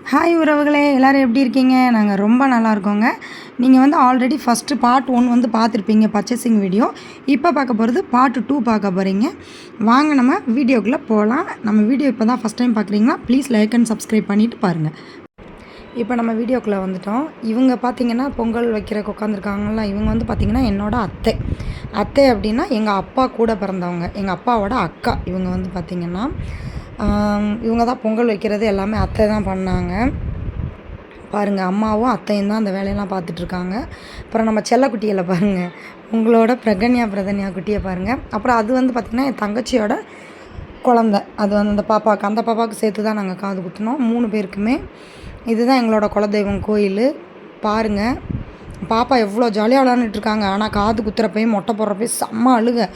Hi உறவுகளே, எல்லோரும் எப்படி இருக்கீங்க? நாங்கள் ரொம்ப நல்லா இருக்கோங்க. நீங்கள் வந்து ஆல்ரெடி ஃபஸ்ட்டு பார்ட் 1 வந்து பார்த்துருப்பீங்க பர்ச்சேசிங் வீடியோ. இப்போ பார்க்க போகிறது பார்ட் 2 பார்க்க போகிறீங்க. வாங்க நம்ம வீடியோக்குள்ளே போகலாம். நம்ம வீடியோ இப்போ தான் ஃபஸ்ட் டைம் பார்க்குறீங்கன்னா ப்ளீஸ் லைக் அண்ட் சப்ஸ்கிரைப் பண்ணிவிட்டு பாருங்கள். இப்போ நம்ம வீடியோக்குள்ளே வந்துட்டோம். இவங்க பார்த்திங்கன்னா பொங்கல் வைக்கிறக்கு உட்காந்துருக்காங்கல்ல, இவங்க வந்து பார்த்திங்கன்னா என்னோடய அத்தை. அத்தை அப்படின்னா எங்கள் அப்பா கூட பிறந்தவங்க, எங்கள் அப்பாவோட அக்கா. இவங்க வந்து பார்த்திங்கன்னா இவங்க தான் பொங்கல் வைக்கிறது எல்லாமே அத்தை தான் பண்ணாங்க. பாருங்கள், அம்மாவும் அத்தையும் தான் அந்த வேலையெல்லாம் பார்த்துட்ருக்காங்க. அப்புறம் நம்ம செல்லக்குட்டியில் பாருங்கள், உங்களோட பிரதன்யா குட்டியை பாருங்கள். அப்புறம் அது வந்து பார்த்திங்கன்னா என் தங்கச்சியோட குழந்த. அது வந்து அந்த பாப்பாவுக்கு சேர்த்து தான் நாங்கள் காது குத்தினோம் 3 பேருக்குமே. இதுதான் எங்களோட குலதெய்வம் கோயில். பாருங்கள், பாப்பா எவ்வளோ ஜாலியாக விளாண்டுட்ருக்காங்க. ஆனால் காது குத்துறப்பையும் மொட்டை போடுறப்பையும் செம்ம அழுக.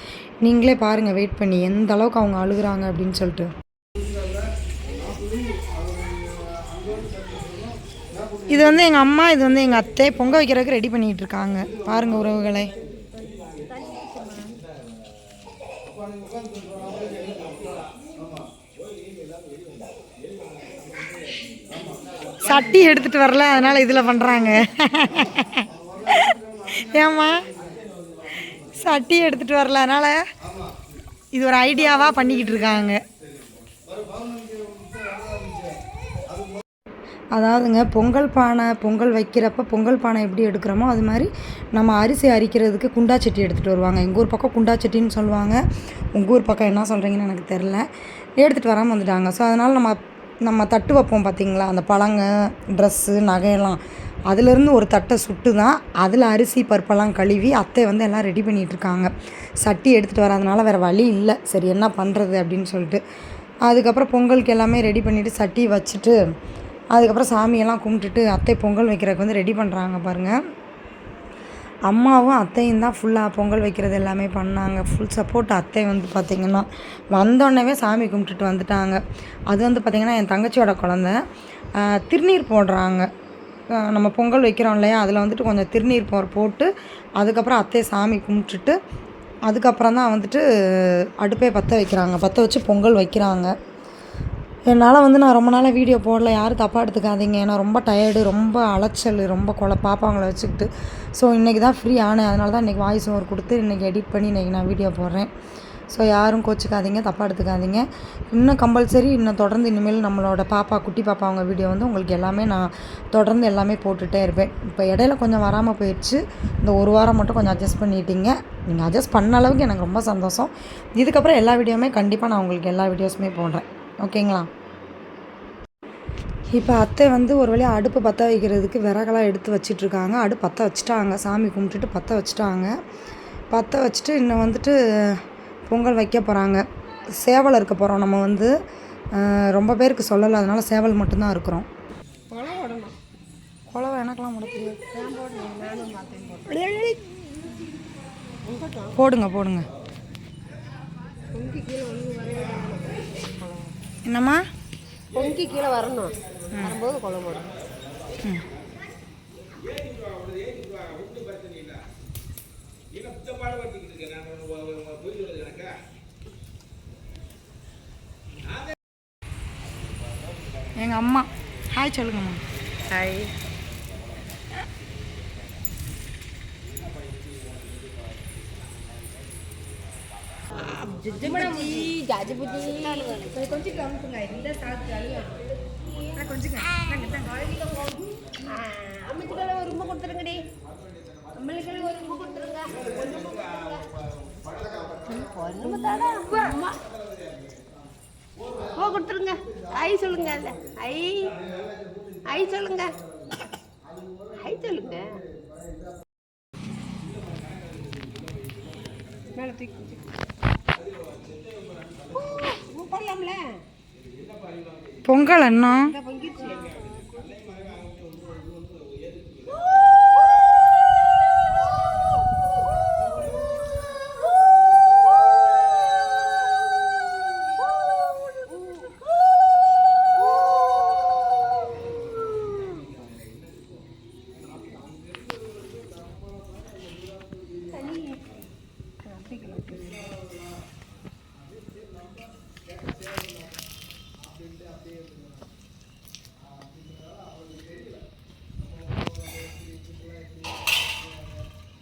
நீங்களே பாருங்கள் வெயிட் பண்ணி எந்த அளவுக்கு அவங்க அழுகுறாங்க அப்படின்னு சொல்லிட்டு. இது வந்து எங்கள் அம்மா, இது வந்து எங்கள் அத்தை பொங்கல் வைக்கிறதுக்கு ரெடி பண்ணிகிட்டு இருக்காங்க. பாருங்கள் உறவுகளை. சட்டி எடுத்துகிட்டு வரல, அதனால் இதில் பண்ணுறாங்க. ஏம்மா சட்டி எடுத்துகிட்டு வரல, அதனால் இது ஒரு ஐடியாவாக பண்ணிக்கிட்டு இருக்காங்க. அதாவதுங்க, பொங்கல் வைக்கிறப்ப பொங்கல் பானை எப்படி எடுக்கிறோமோ அது மாதிரி நம்ம அரிசி அரிக்கிறதுக்கு குண்டா சட்டி எடுத்துகிட்டு வருவாங்க. எங்கள் ஊர் பக்கம் குண்டா சட்டின்னு சொல்லுவாங்க. உங்கள் ஊர் பக்கம் என்ன சொல்கிறீங்கன்னு எனக்கு தெரில. எடுத்துகிட்டு வராமல் வந்துட்டாங்க. ஸோ அதனால் நம்ம தட்டு வைப்போம் பார்த்திங்களா, அந்த பழங்க, ட்ரெஸ்ஸு, நகையெல்லாம் அதுலேருந்து ஒரு தட்டை சுட்டு தான் அதில் அரிசி பருப்பெல்லாம் கழுவி அத்தை வந்து எல்லாம் ரெடி பண்ணிகிட்ருக்காங்க. சட்டி எடுத்துகிட்டு வராதனால வேறு வழி இல்லை. சரி என்ன பண்ணுறது அப்படின்னு சொல்லிட்டு அதுக்கப்புறம் பொங்கலுக்கு எல்லாமே ரெடி பண்ணிவிட்டு சட்டி வச்சுட்டு அதுக்கப்புறம் சாமியெல்லாம் கும்பிட்டுட்டு அத்தை பொங்கல் வைக்கிறதுக்கு வந்து ரெடி பண்ணுறாங்க பாருங்கள். அம்மாவும் அத்தையும் தான் ஃபுல்லாக பொங்கல் வைக்கிறது எல்லாமே பண்ணாங்க. ஃபுல் சப்போர்ட் அத்தை வந்து பார்த்திங்கன்னா வந்தோடனே சாமி கும்பிட்டுட்டு வந்துட்டாங்க. அது வந்து பார்த்திங்கன்னா என் தங்கச்சியோட குழந்த. திருநீர் போடுறாங்க. நம்ம பொங்கல் வைக்கிறோம் இல்லையா, அதில் வந்துட்டு கொஞ்சம் திருநீர் போட்டு அதுக்கப்புறம் அத்தையை சாமி கும்பிட்டுட்டு அதுக்கப்புறம் தான் வந்துட்டு அடுப்பே பற்ற வைக்கிறாங்க. பற்ற வச்சு பொங்கல் வைக்கிறாங்க. என்னால் வந்து நான் ரொம்ப நாளாக வீடியோ போடல, யாரும் தப்பாக எடுத்துக்காதீங்க. ஏன்னா ரொம்ப டயர்டு, ரொம்ப அலைச்சல், ரொம்ப பாப்பாங்களை வச்சுக்கிட்டு. ஸோ இன்றைக்கி தான் ஃப்ரீ ஆனேன். அதனால தான் இன்றைக்கி வாய்ஸ் ஓவர் கொடுத்து இன்றைக்கி எடிட் பண்ணி இன்றைக்கி நான் வீடியோ போடுறேன். ஸோ யாரும் கோச்சிக்காதீங்க, தப்பாக எடுத்துக்காதீங்க. இன்னும் கம்பல்சரி தொடர்ந்து இனிமேல் நம்மளோட குட்டி பாப்பா அவங்க வீடியோ வந்து உங்களுக்கு எல்லாமே நான் தொடர்ந்து எல்லாமே போட்டுகிட்டே இருப்பேன். இப்போ இடையில கொஞ்சம் வராமல் போயிடுச்சு. இந்த ஒரு வாரம் மட்டும் கொஞ்சம் அட்ஜஸ்ட் பண்ணிட்டீங்க. நீங்கள் அட்ஜஸ்ட் பண்ண அளவுக்கு எனக்கு ரொம்ப சந்தோஷம். இதுக்கப்புறம் எல்லா வீடியோவுமே கண்டிப்பாக நான் உங்களுக்கு எல்லா வீடியோஸுமே போடுறேன். ஓகேங்களா? இப்போ அத்தை வந்து ஒரு வழியாக அடுப்பு பற்ற வைக்கிறதுக்கு விறகெல்லாம் எடுத்து வச்சிட்ருக்காங்க. அடுப்பு பற்ற வச்சுட்டாங்க. சாமி கும்பிட்டுட்டு பற்ற வச்சுட்டாங்க. பற்ற வச்சுட்டு இன்னும் வந்துட்டு பொங்கல் வைக்க போகிறாங்க. சேவல் இருக்க போகிறோம். நம்ம வந்து ரொம்ப பேருக்கு சொல்லலை, அதனால் சேவல் மட்டும்தான் இருக்கிறோம். குழவை எனக்கெல்லாம் முட தெரியாது. போடுங்க. என்னம்மா? பொங்கி கீழே வரணும், வரும்போது குழம்பு போடணும். எங்கள் அம்மா ஹாய் சொல்லுங்கம்மா. ஹாய். அம்மிக்கெல்லாம் ஒரு ரூபா கொடுத்துருங்கடி. அம்மிக்கெல்லாம் ஒரு ரூபா கொடுத்துருங்க. ஓ கொடுத்துருங்க. ஐ சொல்லுங்க. ஐ சொல்லுங்க. மேலே தூக்கி போடலாம்ல. பொங்கல் அண்ணா பொங்கிடுச்சு.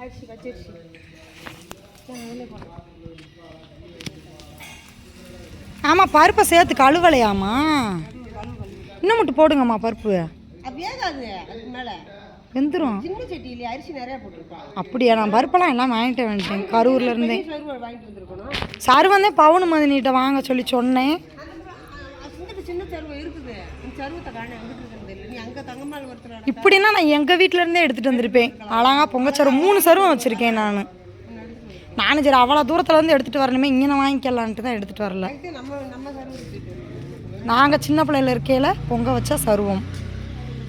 அரிசி பச்சரிசி ஆமாம் பருப்பை சேர்த்து கழுவலையாம்மா இன்னும் மட்டும் போடுங்கம்மா பருப்பு அது வேகாது அதுக்கு மேலே வெந்துடும் சின்ன சட்டியிலே அரிசி நிறையா போட்டிருக்கோம். அப்படியா நான் பருப்பெல்லாம் எல்லாம் வாங்கிட்டு வந்துட்டேன் கரூர்லேருந்தே வாங்கிட்டு வந்துருக்கணும். சருவந்தே பவுனு மதினிகிட்ட வாங்க சொல்லி சொன்னேன். சின்ன சருவம் இருக்குது. சருவத்தை காண எங்கிட்டு இருக்கிறது நீ அங்கே தங்கம்மாள் ஒருத்தர் இப்படின்னா நான் எங்கள் வீட்டிலேருந்தே எடுத்துகிட்டு வந்திருப்பேன். அழகா பொங்கச்சரு 3 சருவம் வச்சுருக்கேன் நானும் சரி அவ்வளோ தூரத்துலேருந்து எடுத்துகிட்டு வரணுமே இங்கே வாங்கிக்கலான்ட்டு தான் எடுத்துகிட்டு வரல. நாங்கள் சின்ன பிள்ளையில இருக்கையில் பொங்க வச்சா சருவம்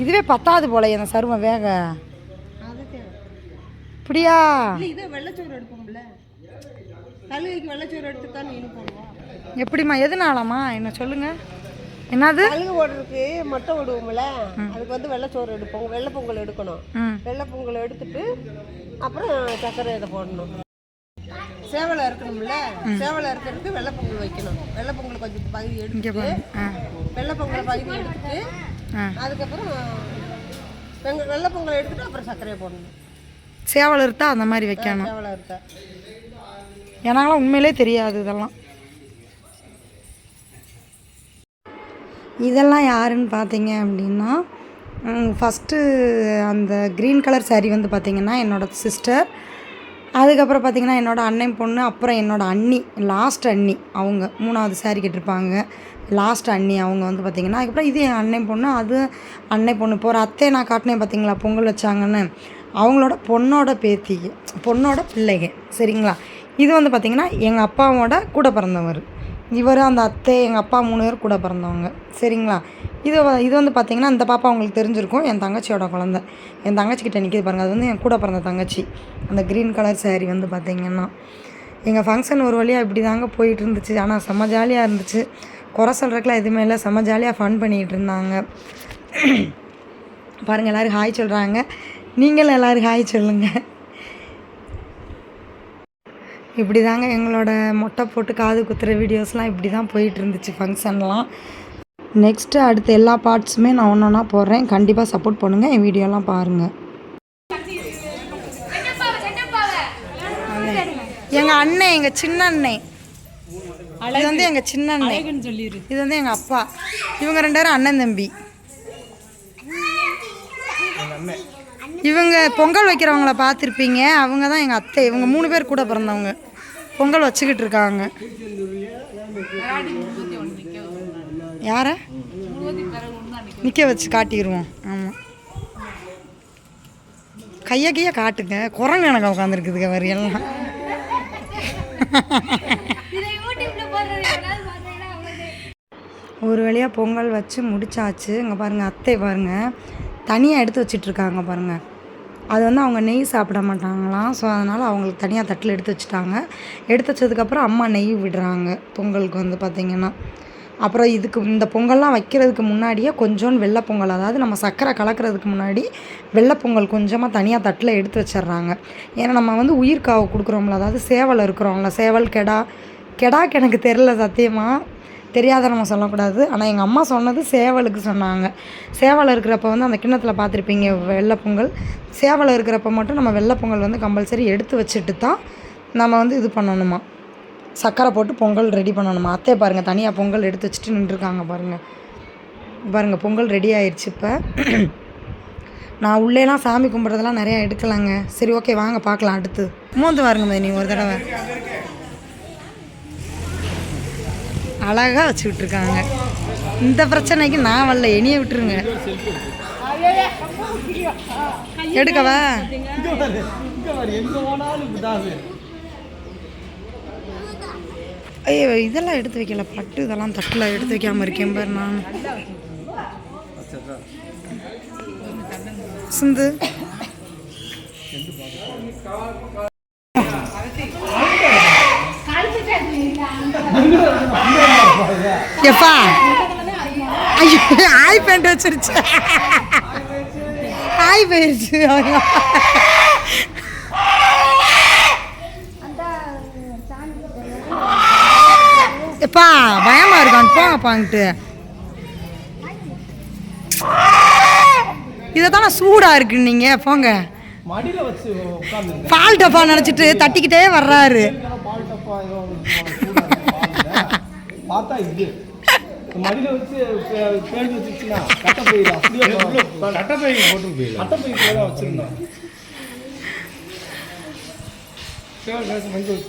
இதுவே பத்தாது போல அந்த சருவம் வேக இப்படியா இதே வெள்ளச்சோறு எடுப்போம்ல கழுகுக்கு வெள்ளச்சோறு எடுத்து தான் நீ போடுவோம். எப்படிம்மா எதுனாலம்மா என்ன சொல்லுங்க என்னது கழுகு ஓடுறதுக்கு மொட்டை விடுவோம்ல அதுக்கு வந்து வெள்ளச்சோறு எடுப்போம். வெள்ளை பொங்கல் எடுக்கணும். வெள்ளை பொங்கல் எடுத்துட்டு அப்புறம் சர்க்கரை இதை போடணும். சேவலை இருக்கணும்ல சேவலை இருக்கிறதுக்கு வெள்ளை பொங்கல் வைக்கணும். வெள்ளை பொங்கல் கொஞ்சம் பகுதி எடுத்துட்டு வெள்ளை பொங்கல் பகுதி எடுத்துட்டு அதுக்கப்புறம் வெள்ளை பொங்கல் எடுத்துட்டு அப்புறம் சர்க்கரையை போடணும். சேவலை இருந்தா அந்த மாதிரி வைக்கணும். சேவலை இருக்கா எனக்கெல்லாம் உண்மையிலே தெரியாது இதெல்லாம் யாருன்னு பார்த்தீங்க அப்படின்னா ஃபஸ்ட்டு அந்த க்ரீன் கலர் சாரீ வந்து பார்த்திங்கன்னா என்னோடய சிஸ்டர், அதுக்கப்புறம் பார்த்திங்கன்னா என்னோடய அண்ணன் பொண்ணு, அப்புறம் என்னோடய அண்ணி லாஸ்ட் அண்ணி அவங்க 3வது சாரீ கட்டிருப்பாங்க லாஸ்ட் அண்ணி அவங்க வந்து பார்த்திங்கன்னா. அதுக்கப்புறம் இது என் அண்ணன் பொண்ணு, அது அண்ணன் பொண்ணு. இப்போ ஒரு அத்தை நான் காட்டினேன் பார்த்திங்களா பொங்கல் வச்சாங்கன்னு அவங்களோட பொண்ணோட பேத்திங்க பொண்ணோட பிள்ளைங்க சரிங்களா. இது வந்து பார்த்திங்கன்னா எங்கள் அப்பாவோட கூட பிறந்தவர் இவர், அந்த அத்தை எங்கள் அப்பா 3 பேர் கூட பிறந்தவங்க சரிங்களா. இது வந்து பார்த்திங்கன்னா இந்த பாப்பா அவங்களுக்கு தெரிஞ்சிருக்கும் என் தங்கச்சியோட குழந்த. என் தங்கச்சிக்கிட்ட நிற்கிது பாருங்கள், அது வந்து என் கூட பிறந்த தங்கச்சி. அந்த க்ரீன் கலர் சாரீ வந்து பார்த்திங்கன்னா எங்கள் ஃபங்க்ஷன் ஒரு வழியாக இப்படி தாங்க போயிட்டு இருந்துச்சு. ஆனால் செம்ம ஜாலியாக இருந்துச்சு. குறை சொல்கிறதுக்குலாம் எதுவுமே இல்லை, செம்ம ஜாலியாக ஃபன் பண்ணிகிட்டு இருந்தாங்க. பாருங்கள் எல்லோரும் ஹாய் சொல்கிறாங்க. நீங்களும் எல்லோரும் ஹாய் சொல்லுங்கள். இப்படி தாங்க எங்களோட மொட்டை போட்டு காது குத்துற வீடியோஸ்லாம் இப்படி தான் போயிட்டு இருந்துச்சு ஃபங்க்ஷன்லாம். நெக்ஸ்ட்டு அடுத்த எல்லா பார்ட்ஸுமே நான் ஒன்று ஒன்றா போடுறேன். கண்டிப்பாக சப்போர்ட் பண்ணுங்கள், என் வீடியோலாம் பாருங்கள். எங்கள் அண்ணன் எங்கள் சின்ன அண்ணன் இது வந்து எங்கள் சின்ன அண்ணன் இது வந்து எங்கள் அப்பா. இவங்க 2 பேரும் அண்ணன் தம்பி. இவங்க பொங்கல் வைக்கிறவங்கள பார்த்துருப்பீங்க, அவங்க தான் எங்கள் அத்தை. இவங்க 3 பேர் கூட பிறந்தவங்க பொங்கல் வச்சுக்கிட்டு இருக்காங்க. யார நிற்க வச்சு காட்டிடுவோம். ஆமாம் கையை காட்டுங்க. குரங்கு எனக்கு உட்காந்துருக்குதுங்க வரியெல்லாம். ஒரு வழியாக பொங்கல் வச்சு முடிச்சாச்சு. இங்கே பாருங்கள் அத்தை பாருங்கள் தனியாக எடுத்து வச்சிட்ருக்காங்க பாருங்கள். அது வந்து அவங்க நெய் சாப்பிட மாட்டாங்களாம். ஸோ அதனால் அவங்களுக்கு தனியாக தட்டில் எடுத்து வச்சுட்டாங்க. எடுத்து வச்சதுக்கப்புறம் அம்மா நெய் விடுறாங்க பொங்கலுக்கு வந்து பார்த்திங்கன்னா. அப்புறம் இந்த பொங்கல்லாம் வைக்கிறதுக்கு முன்னாடியே கொஞ்சோண்டு வெள்ளை பொங்கல், அதாவது நம்ம சர்க்கரை கலக்கிறதுக்கு முன்னாடி வெள்ளை பொங்கல் கொஞ்சமாக தனியாக தட்டில் எடுத்து வச்சிட்றாங்க. ஏன்னா நம்ம வந்து உயிர் காவு கொடுக்குறோம்ல, அதாவது சேவல் இருக்கிறோம்ல, சேவல் கெடாக்கு எனக்கு தெரில சத்தியமாக தெரியாத நம்ம சொல்லக்கூடாது. ஆனால் எங்கள் அம்மா சொன்னது சேவலுக்கு சொன்னாங்க. சேவலை இருக்கிறப்ப வந்து அந்த கிண்ணத்தில் பார்த்துருப்பீங்க வெள்ளை பொங்கல். சேவலை இருக்கிறப்ப மட்டும் நம்ம வெள்ளை பொங்கல் வந்து கம்பல்சரி எடுத்து வச்சுட்டு தான் நம்ம வந்து இது பண்ணணுமா, சர்க்கரை போட்டு பொங்கல் ரெடி பண்ணணுமா. அத்தை பாருங்கள் தனியாக பொங்கல் எடுத்து வச்சுட்டு நின்றுருக்காங்க பாருங்கள் பொங்கல் ரெடி ஆயிடுச்சு. இப்போ நான் உள்ளேலாம் சாமி கும்பிட்றதெல்லாம் நிறையா எடுக்கலாங்க. சரி ஓகே வாங்க பார்க்கலாம். அடுத்து மோந்து வாருங்க நீ ஒரு தடவை. அழகாக வச்சு விட்ருக்காங்க. இந்த பிரச்சனைக்கு நான் வரல, என்னையே விட்டுருங்க. எடுக்கவா ஐயோ இதெல்லாம் எடுத்து வைக்கல, பட்டு இதெல்லாம் தட்டில் எடுத்து வைக்காமல் இருக்கேன் பாரு. நான் சிந்து எப்பா ஐயோ ஆய் பேண்ட் வச்சிருச்சு, ஆய் போயிருச்சு. எப்பா பயமா இருக்கான் போங்கப்பாங்கிட்டு. இதை தானே சூடாக இருக்கு நீங்கள் போங்க. மடியில் வச்சு உட்காந்து பால் டப்பா நினச்சிட்டு தட்டிக்கிட்டே வர்றாரு. பால் டப்பா ஏதோ பார்த்தா இது மடியில் வச்சு பேண்ட் வச்சுச்சுன்னா கட்டப்பை அப்படியே கட்டப்பை போட்டு போயிடலாம். கட்டப்பை போய் தான் வச்சுருந்தோம். மஞ்சள்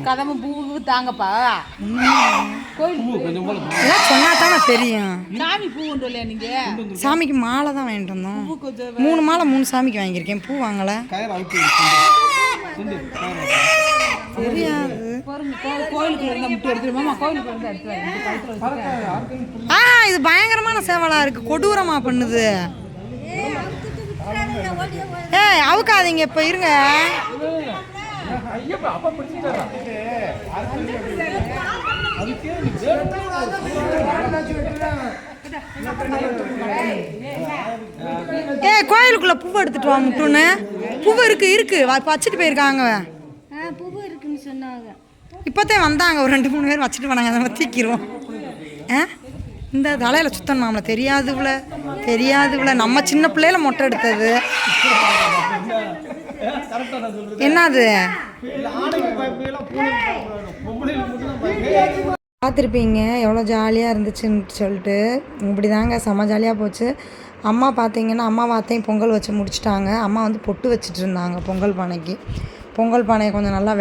கதம்பு பூ தாங்கப்பா. சொன்னாதான் தெரியும். சாமி பூ கொண்டு வரலையா நீங்க? சாமிக்கு மாலை தான் வாங்கிட்டு வந்தோம். 3 மாலை 3 சாமிக்கு வாங்கியிருக்கேன். பூ வாங்கலை. தெரியாது. கோயிலுக்கு இருந்தா முட்டை எடுத்துருமா? கோயிலுக்கு இருந்தா எடுத்து இது பயங்கரமான சேவலா இருக்கு. கொடூரமா பண்ணுது. அவுக்காதீங்க, இப்ப இருங்க. கோயிலுக்குள்ள பூவை எடுத்துட்டு வா முட்டுன்னு. பூவு இருக்கு வச்சுட்டு போயிருக்காங்க. பூவு இருக்குன்னு சொன்னாங்க. இப்போத்தான் வந்தாங்க ஒரு 2-3 பேர் வச்சுட்டு போனாங்க. அதை நம்ம தீக்கிடுவோம். இந்த தலையில் சுத்தணுமாம்ல. தெரியாதுல நம்ம சின்ன பிள்ளையில மொட்டை எடுத்தது. என்னது பார்த்துருப்பீங்க எவ்வளோ ஜாலியாக இருந்துச்சுன்னு சொல்லிட்டு. இப்படி தாங்க செம்ம ஜாலியாக போச்சு. அம்மா பார்த்தீங்கன்னா அம்மாவாத்தையும் பொங்கல் வச்சு முடிச்சிட்டாங்க. அம்மா வந்து பொட்டு வச்சுட்டு இருந்தாங்க பொங்கல் பானைக்கு. பொங்கல் பானையை கொஞ்சம் நல்லா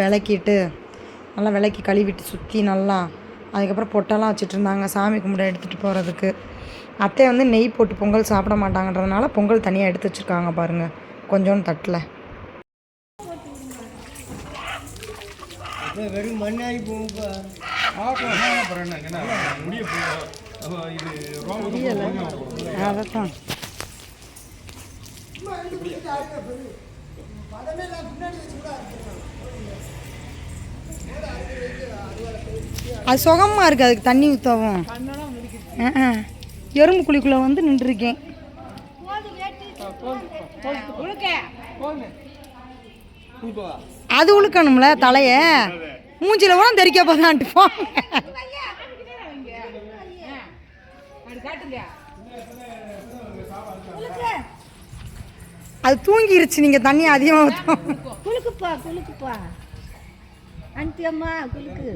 விளக்கி கழுவிட்டு சுற்றி நல்லா அதுக்கப்புறம் பொட்டெல்லாம் வச்சுட்டு இருந்தாங்க சாமி கும்பிட எடுத்துகிட்டு போகிறதுக்கு. அத்தை வந்து நெய் போட்டு பொங்கல் சாப்பிட மாட்டாங்கன்றதுனால பொங்கல் தனியாக எடுத்து வச்சுருக்காங்க பாருங்கள் கொஞ்சோண்டு தட்டில். வெறும் மண்ணாகி போகும்பா. அதான் அது சுகமாக இருக்குது. அதுக்கு தண்ணி ஊற்றவும் எறும்பு குழிக்குள்ளே வந்து நின்றுருக்கேன். அது உழுக்கணும்ல தலையை. மூஞ்சில கூட தெரிக்க போதான்ட்டு போ. அது தூங்கிருச்சு. நீங்கள் தண்ணி அதிகமாக ஊற்றும். குலுக்குப்பா அன்பியம்மா குலுக்கு.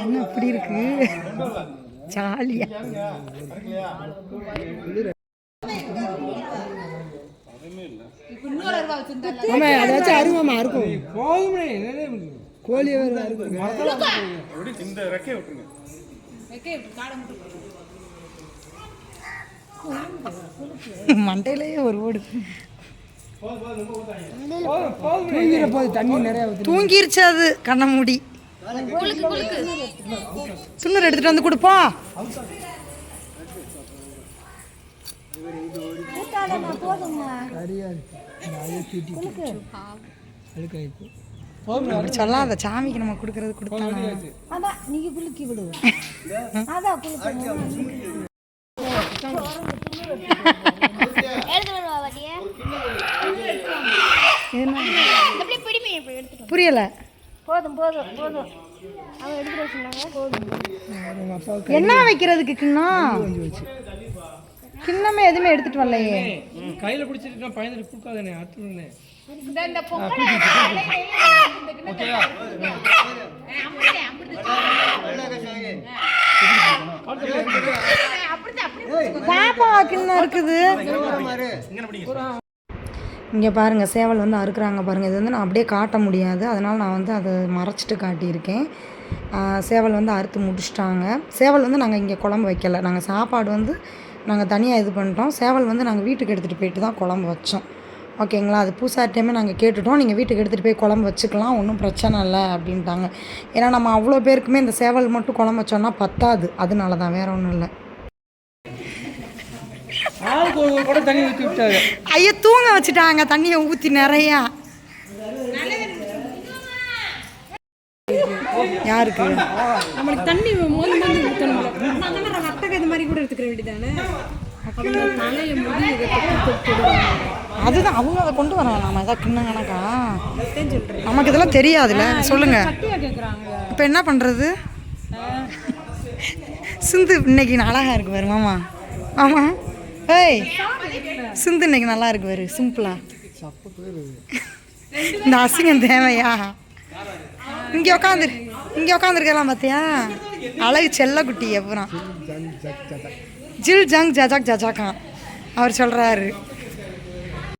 என்ன இப்படி இருக்கு ஜாலியா. அதை வச்சு அருவாமா இருக்கும். கோழி மண்டையிலேயே ஒரு ஓடு தூங்கிருச்சு. அது கண்ண மூடி சுண்ணூர் எடுத்துட்டு வந்து கொடுப்போம். சொல்லாத சாமிக்கு நம்ம கொடுக்கறது கொடுத்தாங்க. நீங்க குலுக்கி விடு. புரியல. போதும் என்ன வைக்கிறதுக்கு கிண்ணம்? கிண்ணமே எதுவுமே எடுத்துட்டு வரலையே. கையில பிடிச்சிட்டு பயந்துட்டு கொடுக்காதே. அடுத்து பாப்பா கிண்ணம் இருக்குது. இங்கே பாருங்கள் சேவல் வந்து அறுக்குறாங்க பாருங்கள். இது வந்து நான் அப்படியே காட்ட முடியாது, அதனால் நான் வந்து அதை மறைச்சிட்டு காட்டியிருக்கேன். சேவல் வந்து அறுத்து முடிச்சிட்டாங்க. சேவல் வந்து நாங்கள் இங்கே குழம்பு வைக்கலை. நாங்கள் சாப்பாடு வந்து நாங்கள் தனியாக இது பண்ணிட்டோம். சேவல் வந்து நாங்கள் வீட்டுக்கு எடுத்துகிட்டு போயிட்டு தான் குழம்பு வச்சோம். ஓகேங்களா? அது பூசார்டையுமே நாங்கள் கேட்டுட்டோம், நீங்கள் வீட்டுக்கு எடுத்துகிட்டு போய் குழம்பு வச்சுக்கலாம், ஒன்றும் பிரச்சனை இல்லை அப்படின்ட்டாங்க. ஏன்னா நம்ம அவ்வளோ பேருக்குமே இந்த சேவல் மட்டும் குழம்பு வச்சோன்னா பத்தாது, அதனால தான், வேறு ஒன்றும் இல்லை. ஆளுக்கு ஒரு குடம் தண்ணி ஊற்றி விட்டாரு. ஐயோ தூங்க வச்சுட்டாங்க தண்ணியை ஊற்றி நிறையா. யாருக்கு நம்மளுக்கு தண்ணி மோந்து ஊற்றணும். ரத்தம் இது மாதிரி கூட எடுத்துக்கிற வேண்டியதானே. தலையை முடி அதுதான் அவங்க அதை கொண்டு வராங்க. நம்ம எதாவது கிண்ணம் கணக்கா நமக்கு இதெல்லாம் தெரியாதுல்ல. சொல்லுங்க கேட்குறாங்க. இப்போ என்ன பண்ணுறது? சிந்து இன்னைக்கு அழகா இருக்கு பாரு மாமா. ஆமாம் ஏய் சிந்து இன்னைக்கு நல்லா இருக்கு பாரு சிம்பிளா. இந்த அசிங்கம் தேவையா? இங்கே உட்காந்துருக்கலாம் பார்த்தியா? அழகு செல்ல குட்டி அப்புறம் ஜில் ஜங் ஜஜாக் ஜஜாக்கான் அவர் சொல்கிறாரு.